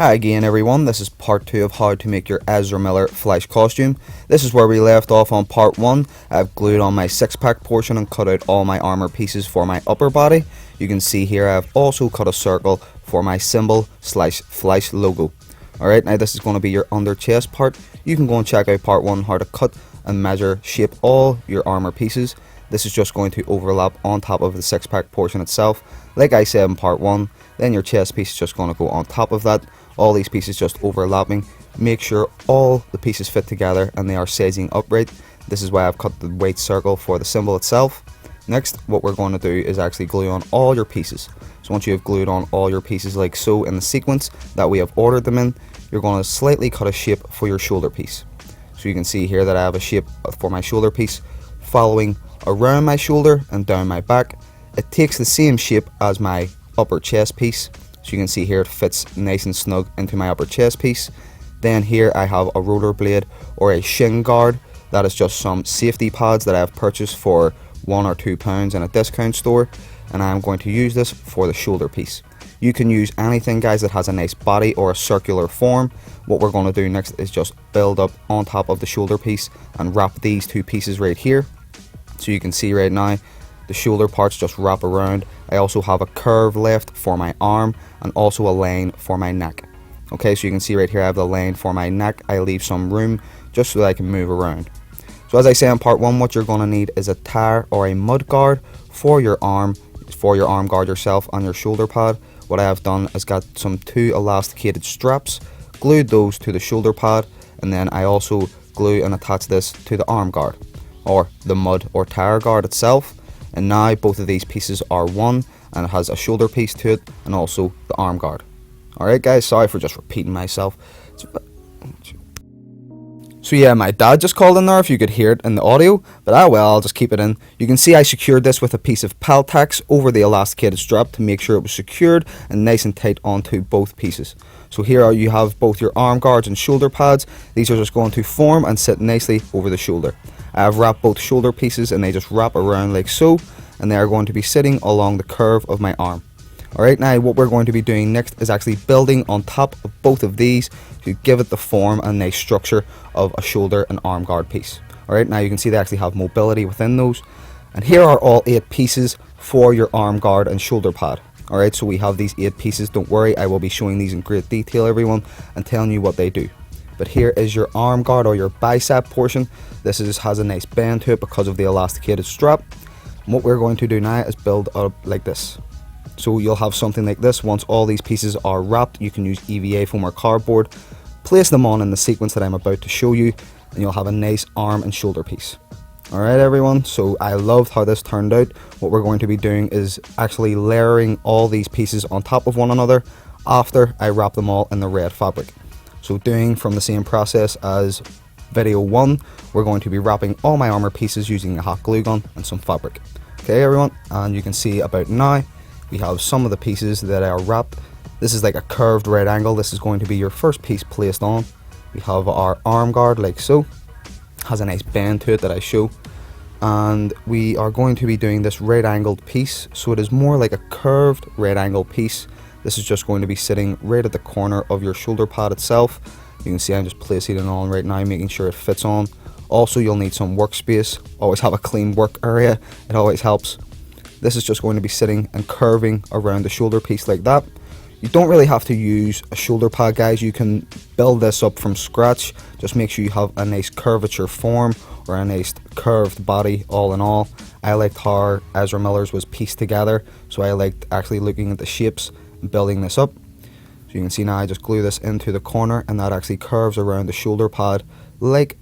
Hi again everyone, this is part 2 of how to make your Ezra Miller Flash costume. This is where we left off on part 1. I've glued on my 6-pack portion and cut out all my armor pieces for my upper body. You can see here I've also cut a circle for my symbol / Flash logo. Alright, now this is going to be your under chest part. You can go and check out part 1 how to cut and measure, shape all your armor pieces. This is just going to overlap on top of the 6-pack portion itself. Like I said in part 1, then your chest piece is just going to go on top of that. All these pieces just overlapping. Make sure all the pieces fit together and they are sizing upright. This is why I've cut the white circle for the symbol itself. Next, what we're going to do is actually glue on all your pieces. So once you have glued on all your pieces like so in the sequence that we have ordered them in, you're going to slightly cut a shape for your shoulder piece. So you can see here that I have a shape for my shoulder piece following around my shoulder and down my back. It takes the same shape as my upper chest piece. So you can see here it fits nice and snug into my upper chest piece. Then here I have a roller blade or a shin guard. That is just some safety pads that I have purchased for £1 or £2 in a discount store, and I am going to use this for the shoulder piece. You can use anything, guys, that has a nice body or a circular form. What we're going to do next is just build up on top of the shoulder piece and wrap these two pieces right here. So you can see right now the shoulder parts just wrap around. I also have a curve left for my arm and also a line for my neck. Okay, so you can see right here I have the line for my neck. I leave some room just so that I can move around. So as I say in part 1, what you're going to need is a tire or a mud guard for your arm guard yourself on your shoulder pad. What I have done is got some 2 elasticated straps, glued those to the shoulder pad, and then I also glue and attach this to the arm guard or the mud or tire guard itself. And now both of these pieces are one, and it has a shoulder piece to it and also the arm guard. Alright guys, sorry for just repeating myself. So yeah, my dad just called in there if you could hear it in the audio, but well, I'll just keep it in. You can see I secured this with a piece of Peltex over the elasticated strap to make sure it was secured and nice and tight onto both pieces. So here you have both your arm guards and shoulder pads. These are just going to form and sit nicely over the shoulder. I have wrapped both shoulder pieces and they just wrap around like so, and they are going to be sitting along the curve of my arm. Alright, now what we're going to be doing next is actually building on top of both of these to give it the form and nice structure of a shoulder and arm guard piece. Alright, now you can see they actually have mobility within those. And here are all 8 pieces for your arm guard and shoulder pad. Alright, so we have these 8 pieces. Don't worry, I will be showing these in great detail, everyone, and telling you what they do. But here is your arm guard or your bicep portion. This has a nice bend to it because of the elasticated strap. And what we're going to do now is build up like this. So you'll have something like this. Once all these pieces are wrapped, you can use EVA foam or cardboard. Place them on in the sequence that I'm about to show you, and you'll have a nice arm and shoulder piece. Alright everyone, so I loved how this turned out. What we're going to be doing is actually layering all these pieces on top of one another after I wrap them all in the red fabric. So doing from the same process as video 1, we're going to be wrapping all my armor pieces using a hot glue gun and some fabric. Okay everyone, and you can see about now we have some of the pieces that are wrapped. This is like a curved right angle. This is going to be your first piece placed on. We have our arm guard like so. Has a nice bend to it that I show. And we are going to be doing this right angled piece. So it is more like a curved right angle piece. This is just going to be sitting right at the corner of your shoulder pad itself. You can see I'm just placing it on right now, making sure it fits on. Also, you'll need some workspace. Always have a clean work area. It always helps. This is just going to be sitting and curving around the shoulder piece like that. You don't really have to use a shoulder pad, guys. You can build this up from scratch. Just make sure you have a nice curvature form or a nice curved body all in all. I liked how Ezra Miller's was pieced together, so I liked actually looking at the shapes and building this up. So you can see now I just glue this into the corner, and that actually curves around the shoulder pad like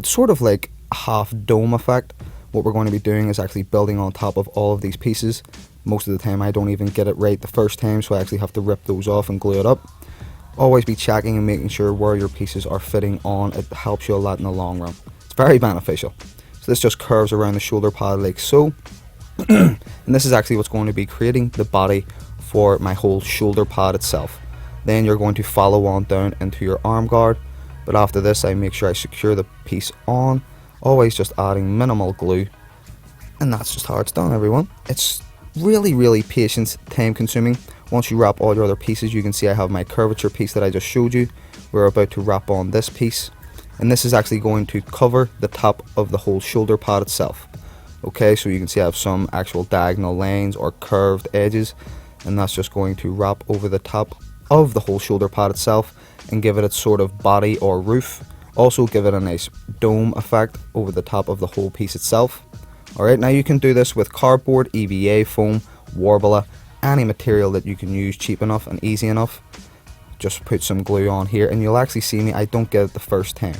sort of like a half dome effect. What we're going to be doing is actually building on top of all of these pieces. Most of the time I don't even get it right the first time, so I actually have to rip those off and glue it up. Always be checking and making sure where your pieces are fitting on. It helps you a lot in the long run. It's very beneficial. So this just curves around the shoulder pad like so. And this is actually what's going to be creating the body for my whole shoulder pad itself. Then you're going to follow on down into your arm guard. But after this I make sure I secure the piece on. Always just adding minimal glue, and that's just how it's done, everyone. It's really patient, time consuming. Once you wrap all your other pieces, you can see I have my curvature piece that I just showed you. We're about to wrap on this piece, and this is actually going to cover the top of the whole shoulder pad itself. Okay, so you can see I have some actual diagonal lines or curved edges, and that's just going to wrap over the top of the whole shoulder pad itself and give it its sort of body or roof. Also give it a nice dome effect over the top of the whole piece itself. Alright, now you can do this with cardboard, EVA foam, Worbla, any material that you can use cheap enough and easy enough. Just put some glue on here, and you'll actually see me, I don't get it the first time.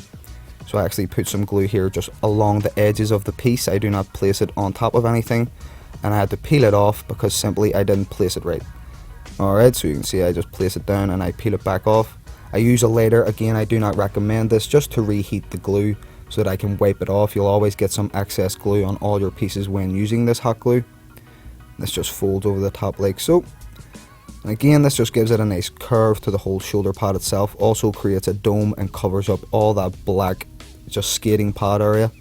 So I actually put some glue here just along the edges of the piece. I do not place it on top of anything, and I had to peel it off because simply I didn't place it right. Alright, so you can see I just place it down and I peel it back off. I use a lighter. Again, I do not recommend this, just to reheat the glue so that I can wipe it off. You'll always get some excess glue on all your pieces when using this hot glue. This just folds over the top like so. And again, this just gives it a nice curve to the whole shoulder pad itself. Also creates a dome and covers up all that black just skating pad area.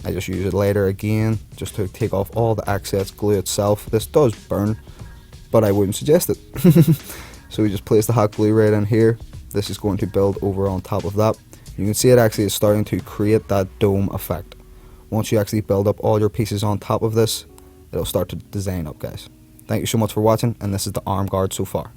I just use a lighter again just to take off all the excess glue itself. This does burn, but I wouldn't suggest it. So we just place the hot glue right in here. This is going to build over on top of that. You can see it actually is starting to create that dome effect. Once you actually build up all your pieces on top of this, it'll start to design up, guys. Thank you so much for watching, and this is the arm guard so far.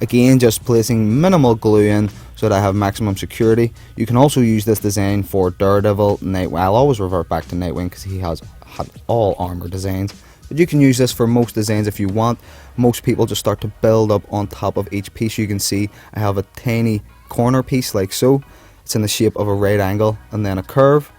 Again, just placing minimal glue in so that I have maximum security. You can also use this design for Daredevil, Nightwing. I'll always revert back to Nightwing because he has had all armor designs. But you can use this for most designs if you want. Most people just start to build up on top of each piece. You can see I have a tiny corner piece like so. It's in the shape of a right angle and then a curve.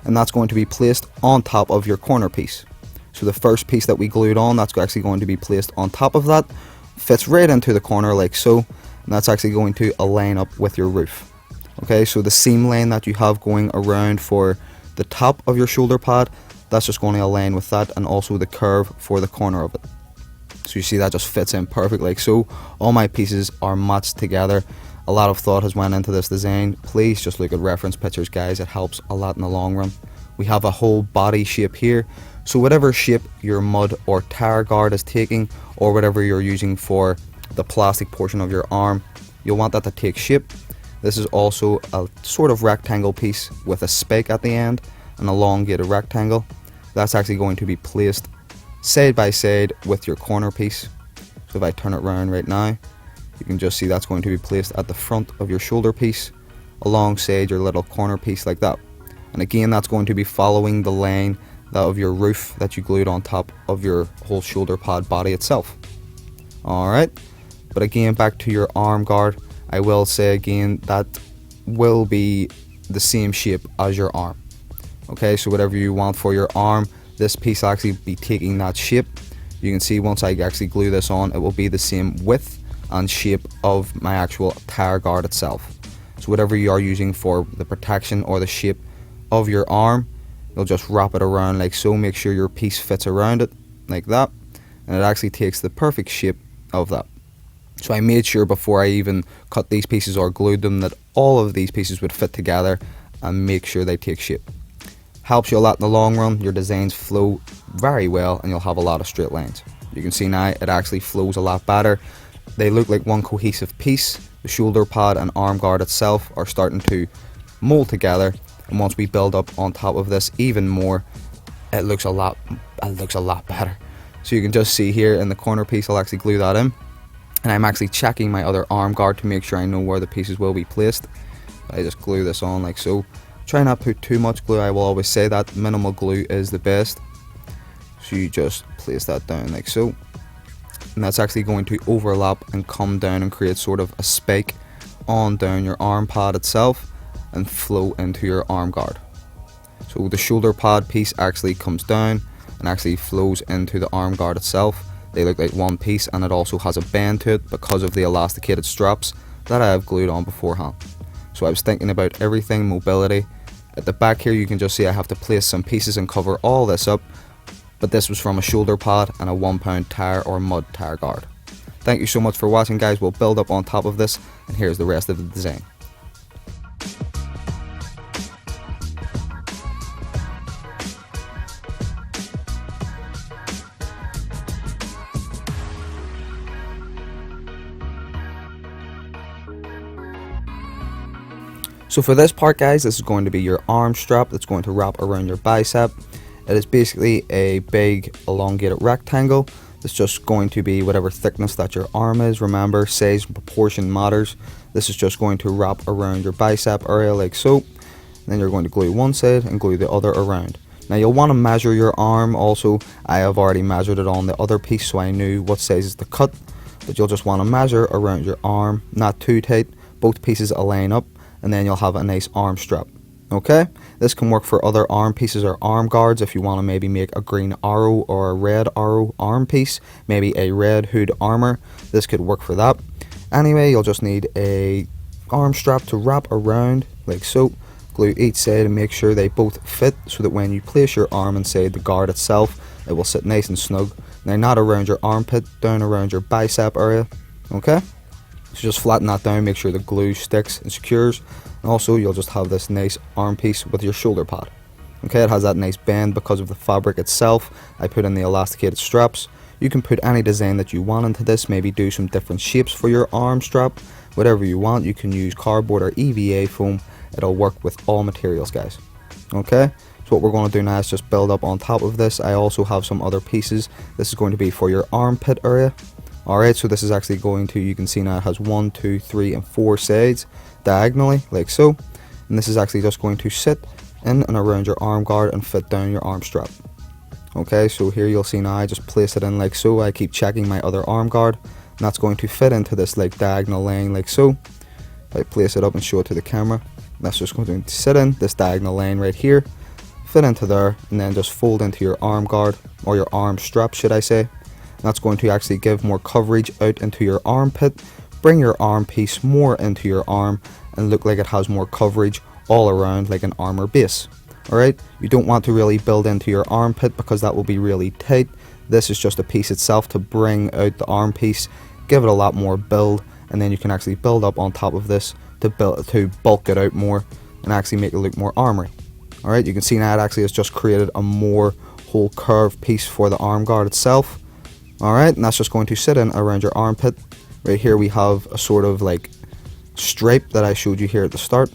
And that's going to be placed on top of your corner piece. So the first piece that we glued on, that's actually going to be placed on top of that. Fits right into the corner like so, and that's actually going to align up with your roof. Okay, so the seam line that you have going around for the top of your shoulder pad, that's just going to align with that, and also the curve for the corner of it. So you see that just fits in perfect like so. All my pieces are matched together. A lot of thought has went into this design. Please just look at reference pictures, guys. It helps a lot in the long run. We have a whole body shape here. So whatever shape your mud or tire guard is taking, or whatever you're using for the plastic portion of your arm, you'll want that to take shape. This is also a sort of rectangle piece with a spike at the end, an elongated rectangle. That's actually going to be placed side by side with your corner piece. So if I turn it around right now, you can just see that's going to be placed at the front of your shoulder piece alongside your little corner piece like that. And again, that's going to be following the line that of your roof that you glued on top of your whole shoulder pad body itself. Alright, but again, back to your arm guard, I will say again that will be the same shape as your arm. Okay, so whatever you want for your arm, this piece will actually be taking that shape. You can see once I actually glue this on, it will be the same width and shape of my actual tire guard itself. So whatever you are using for the protection or the shape of your arm, you'll just wrap it around like so. Make sure your piece fits around it like that, and it actually takes the perfect shape of that. So I made sure before I even cut these pieces or glued them that all of these pieces would fit together and make sure they take shape. Helps you a lot in the long run. Your designs flow very well and you'll have a lot of straight lines. You can see now it actually flows a lot better. They look like one cohesive piece. The shoulder pad and arm guard itself are starting to mold together. And once we build up on top of this even more, it looks a lot better. So you can just see here in the corner piece, I'll actually glue that in. And I'm actually checking my other arm guard to make sure I know where the pieces will be placed. I just glue this on like so. Try not to put too much glue. I will always say that minimal glue is the best. So you just place that down like so. And that's actually going to overlap and come down and create sort of a spike on down your arm pad itself and flow into your arm guard. So the shoulder pad piece actually comes down and actually flows into the arm guard itself. They look like one piece, and it also has a bend to it because of the elasticated straps that I have glued on beforehand. So I was thinking about everything, mobility. At the back here you can just see I have to place some pieces and cover all this up, but this was from a shoulder pad and a 1 pound tire or mud tire guard. Thank you so much for watching, guys. We'll build up on top of this, and here's the rest of the design. So for this part, guys, this is going to be your arm strap that's going to wrap around your bicep. It is basically a big elongated rectangle. It's just going to be whatever thickness that your arm is. Remember, size and proportion matters. This is just going to wrap around your bicep area like so. And then you're going to glue one side and glue the other around. Now you'll want to measure your arm also. I have already measured it on the other piece, so I knew what sizes to cut. But you'll just want to measure around your arm, not too tight. Both pieces align up, and then you'll have a nice arm strap. Okay, this can work for other arm pieces or arm guards. If you want to maybe make a green arrow or a red arrow arm piece, maybe a red hood armor, this could work for that. Anyway, you'll just need a arm strap to wrap around like so. Glue each side and make sure they both fit, so that when you place your arm inside the guard itself, it will sit nice and snug. Now, not around your armpit, down around your bicep area. Okay, so just flatten that down, make sure the glue sticks and secures. And also, you'll just have this nice arm piece with your shoulder pad. Okay, it has that nice bend because of the fabric itself. I put in the elasticated straps. You can put any design that you want into this, maybe do some different shapes for your arm strap, whatever you want. You can use cardboard or EVA foam. It'll work with all materials, guys. Okay, so what we're going to do now is just build up on top of this. I also have some other pieces. This is going to be for your armpit area. Alright, so this is actually going to, you can see now it has 1, 2, 3, and 4 sides diagonally, like so. And this is actually just going to sit in and around your arm guard and fit down your arm strap. Okay, so here you'll see now I just place it in like so. I keep checking my other arm guard, and that's going to fit into this like diagonal line like so. If I place it up and show it to the camera, that's just going to sit in this diagonal line right here, fit into there, and then just fold into your arm guard, or your arm strap should I say. That's going to actually give more coverage out into your armpit, bring your arm piece more into your arm, and look like it has more coverage all around like an armor base. Alright, you don't want to really build into your armpit because that will be really tight. This is just a piece itself to bring out the arm piece, give it a lot more build, and then you can actually build up on top of this to bulk it out more and actually make it look more armory. Alright, you can see now it actually has just created a more whole curved piece for the arm guard itself. Alright, and that's just going to sit in around your armpit. Right here we have a sort of like stripe that I showed you here at the start.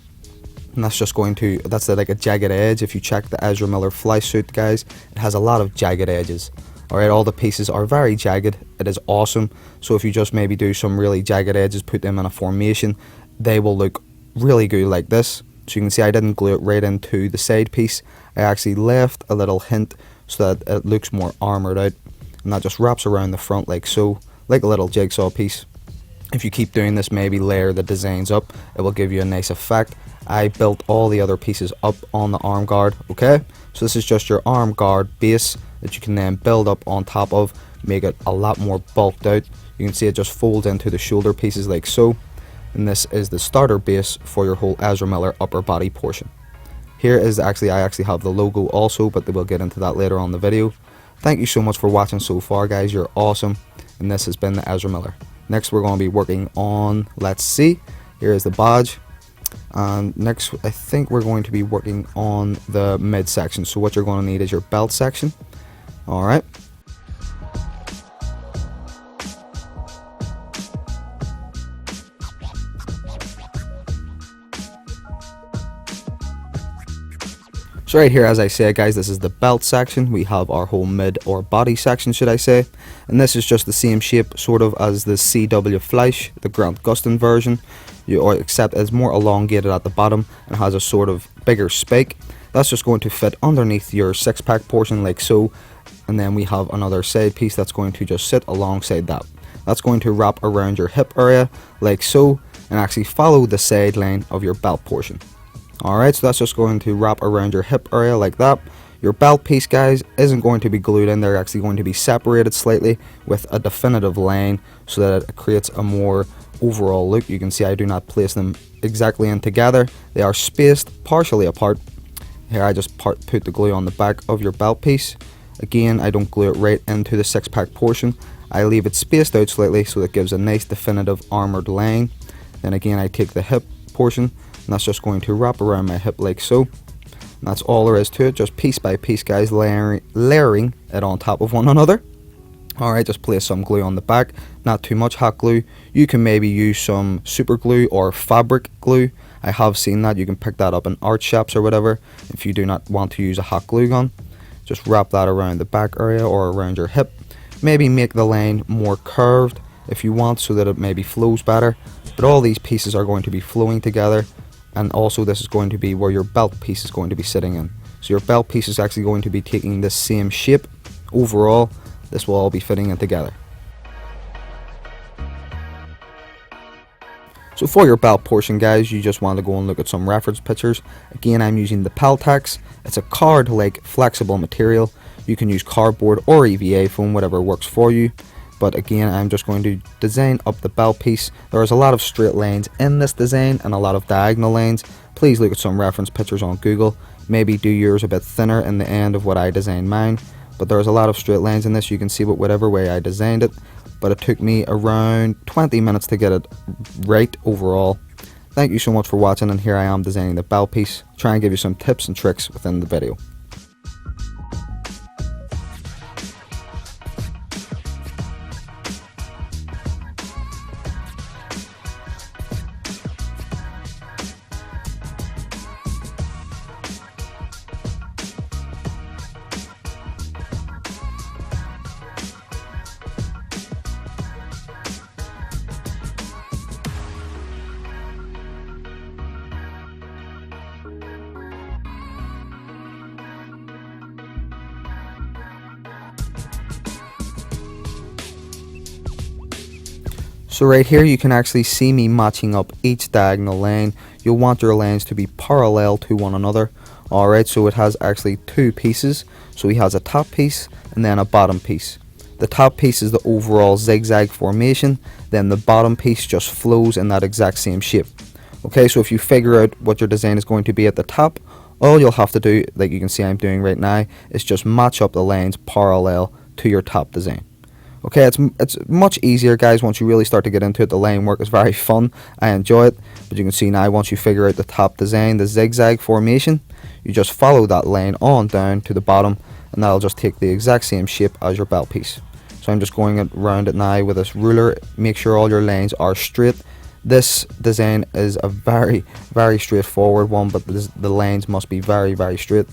And that's just going to, that's like a jagged edge. If you check the Ezra Miller fly suit, guys, it has a lot of jagged edges. Alright, all the pieces are very jagged. It is awesome. So if you just maybe do some really jagged edges, put them in a formation, they will look really good like this. So you can see I didn't glue it right into the side piece. I actually left a little hint so that it looks more armored out. And that just wraps around the front like so, like a little jigsaw piece. If you keep doing this, maybe layer the designs up, it will give you a nice effect. I built all the other pieces up on the arm guard. Okay, so this is just your arm guard base that you can then build up on top of, make it a lot more bulked out. You can see it just folds into the shoulder pieces like so. And this is the starter base for your whole Ezra Miller upper body portion. Here is actually, I actually have the logo also, but we'll get into that later on in the video. Thank you so much for watching so far, guys. You're awesome. And this has been the Ezra Miller. Next, we're going to be working on, let's see, here is the badge. And next, I think we're going to be working on the mid section. So what you're going to need is your belt section. Alright. So right here, as I said, guys, this is the belt section. We have our whole mid or body section, should I say. And this is just the same shape sort of as the CW Fleisch, the Grant Gustin version. Except it's more elongated at the bottom and has a sort of bigger spike. That's just going to fit underneath your six-pack portion like so. And then we have another side piece that's going to just sit alongside that. That's going to wrap around your hip area like so and actually follow the side line of your belt portion. Alright, so that's just going to wrap around your hip area like that. Your belt piece, guys, isn't going to be glued in. They're actually going to be separated slightly with a definitive line so that it creates a more overall look. You can see I do not place them exactly in together. They are spaced partially apart. Here I just put the glue on the back of your belt piece. Again, I don't glue it right into the six-pack portion. I leave it spaced out slightly so it gives a nice definitive armoured line. Then again I take the hip portion, and that's just going to wrap around my hip like so. And that's all there is to it, just piece by piece guys, layering it on top of one another. Alright, just place some glue on the back, not too much hot glue. You can maybe use some super glue or fabric glue. I have seen that, you can pick that up in art shops or whatever if you do not want to use a hot glue gun. Just wrap that around the back area or around your hip. Maybe make the line more curved if you want so that it maybe flows better. But all these pieces are going to be flowing together, and also this is going to be where your belt piece is going to be sitting in. So your belt piece is actually going to be taking the same shape overall. This will all be fitting in together. So for your belt portion guys, you just want to go and look at some reference pictures. Again, I'm using the Peltex. It's a card-like flexible material. You can use cardboard or EVA foam, whatever works for you. But again, I'm just going to design up the belt piece. There's a lot of straight lines in this design and a lot of diagonal lines. Please look at some reference pictures on Google. Maybe do yours a bit thinner in the end of what I designed mine. But there's a lot of straight lines in this, you can see with whatever way I designed it. But it took me around 20 minutes to get it right overall. Thank you so much for watching, and here I am designing the belt piece. Try and give you some tips and tricks within the video. So right here you can actually see me matching up each diagonal line. You'll want your lines to be parallel to one another. Alright, so it has actually two pieces. So he has a top piece and then a bottom piece. The top piece is the overall zigzag formation, then the bottom piece just flows in that exact same shape. Okay, so if you figure out what your design is going to be at the top, all you'll have to do, like you can see I'm doing right now, is just match up the lines parallel to your top design. Okay, it's much easier guys once you really start to get into it. The line work is very fun, I enjoy it. But you can see now once you figure out the top design, the zigzag formation, you just follow that line on down to the bottom, and that'll just take the exact same shape as your belt piece. So I'm just going around it now with this ruler. Make sure all your lines are straight. This design is a very straightforward one, but the lines must be very straight.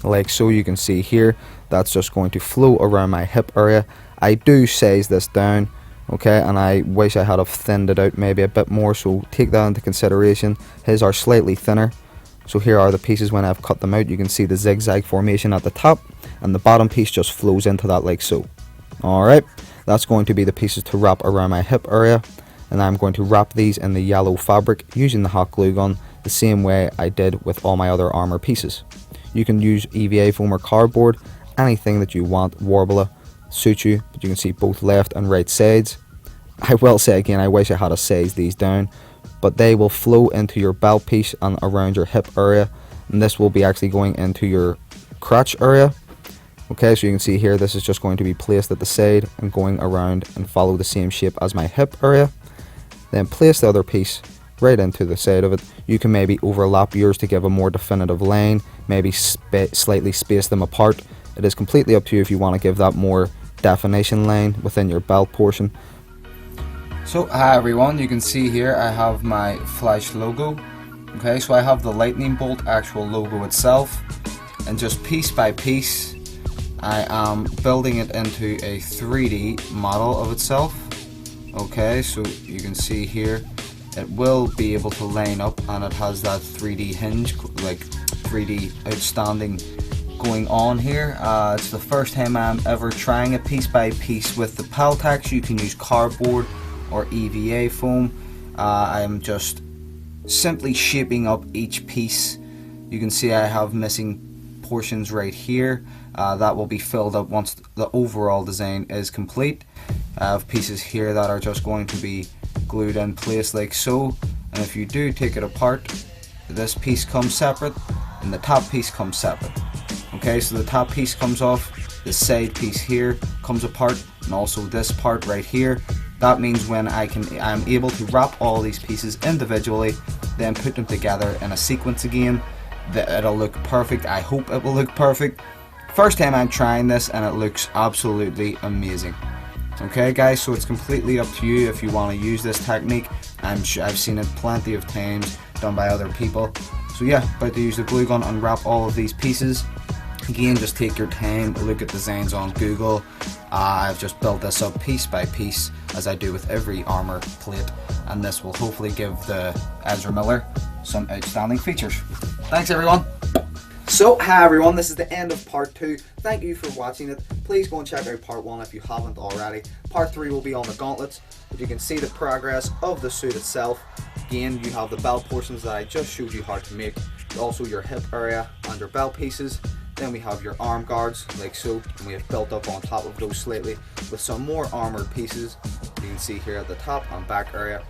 Like so, you can see here, that's just going to flow around my hip area. I do size this down, okay, and I wish I had have thinned it out maybe a bit more, so take that into consideration. His are slightly thinner. So here are the pieces when I've cut them out. You can see the zigzag formation at the top, and the bottom piece just flows into that like so. Alright, that's going to be the pieces to wrap around my hip area, and I'm going to wrap these in the yellow fabric using the hot glue gun the same way I did with all my other armor pieces. You can use EVA foam or cardboard, anything that you want, Warbler, suit you, but you can see both left and right sides. I will say again, I wish I had sized these down, but they will flow into your belt piece and around your hip area, and this will be actually going into your crotch area. Okay, so you can see here, this is just going to be placed at the side and going around and follow the same shape as my hip area. Then place the other piece right into the side of it. You can maybe overlap yours to give a more definitive line, maybe slightly space them apart. It is completely up to you if you want to give that more definition line within your belt portion. So hi everyone, you can see here I have my Flash logo. Okay, so I have the lightning bolt actual logo itself, and just piece by piece I am building it into a 3D model of itself. Okay, so you can see here it will be able to line up, and it has that 3D hinge, like 3D outstanding going on here. It's the first time I'm ever trying it piece by piece with the Peltex. You can use cardboard or EVA foam. I am just simply shaping up each piece. You can see I have missing portions right here. That will be filled up once the overall design is complete. I have pieces here that are just going to be glued in place like so, and if you do take it apart, this piece comes separate and the top piece comes separate. Okay, so the top piece comes off, the side piece here comes apart, and also this part right here. That means when I'm able to wrap all these pieces individually, then put them together in a sequence again, that it'll look perfect. I hope it will look perfect. First time I'm trying this, and it looks absolutely amazing. Okay guys, so it's completely up to you if you want to use this technique. I've seen it plenty of times done by other people. So yeah, about to use the glue gun and wrap all of these pieces. Again, just take your time, look at designs on Google. I've just built this up piece by piece, as I do with every armor plate, and this will hopefully give the Ezra Miller some outstanding features. Thanks everyone. So, hi everyone, this is the end of part 2. Thank you for watching it. Please go and check out part 1 if you haven't already. Part 3 will be on the gauntlets, but you can see the progress of the suit itself. Again, you have the belt portions that I just showed you how to make, also your hip area and your belt pieces. Then we have your arm guards, like so, and we have built up on top of those slightly with some more armored pieces. You can see here at the top and back area.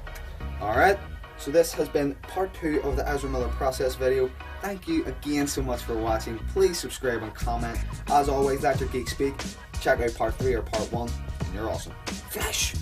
Alright, so this has been part 2 of the Ezra Miller process video. Thank you again so much for watching. Please subscribe and comment. As always, let your geek speak. Check out part 3 or part 1, and you're awesome. Flash!